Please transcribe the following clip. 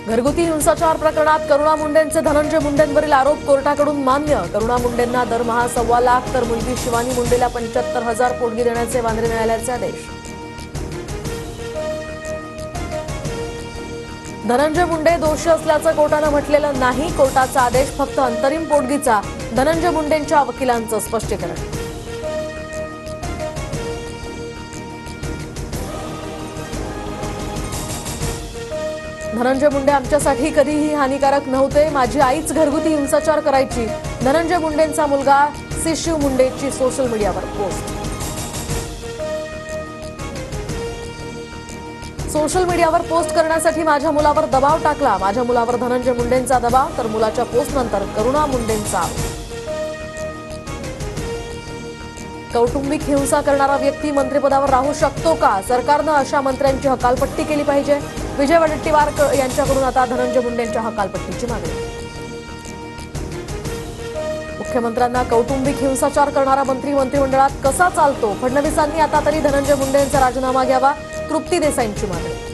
घरगुती हिंसाचार प्रकरणात करुणा मुंडेंचे धनंजय मुंडेंवरील आरोप कोर्टाकडून मान्य। करुणा मुंडेंना दरमहा 1.25 लाख तर मुलगी शिवानी मुंडेला 75,000 पोटगी देण्याचे वांद्रे न्यायालयाचे आदेश। धनंजय मुंडे दोषी असल्याचं कोर्टानं म्हटलेलं नाही। कोर्टाचा आदेश फक्त अंतरिम पोटगीचा। धनंजय मुंडेंच्या वकिलांचं स्पष्टीकरण। धनंजय मुंडे आमच्यासाठी कधीही हानिकारक नव्हते। माझी आईच घरगुती हिंसाचार करायची। धनंजय मुंडेंचा मुलगा शिशू मुंडेची सोशल मीडियावर पोस्ट। सोशल मीडियावर पोस्ट करण्यासाठी माझ्या मुलावर दबाव टाकला। माझ्या मुलावर धनंजय मुंडेंचा दबाव तर मुलाच्या पोस्टनंतर करुणा मुंडेंचा आरोप। कौटुंबिक हिंसा करणारा व्यक्ती मंत्रिपदावर राहू शकतो का? सरकारनं अशा मंत्र्यांची हकालपट्टी केली पाहिजे। विजय वडेट्टीवार यांच्याकडून आता धनंजय मुंडेंच्या हकालपट्टीची मागणी। मुख्यमंत्र्यांना कौटुंबिक हिंसाचार करणारा मंत्री मंत्रिमंडळात कसा चालतो? फडणवीसांनी आता तरी धनंजय मुंडेंचा राजीनामा घ्यावा। तृप्ती देसाईंची मागणी।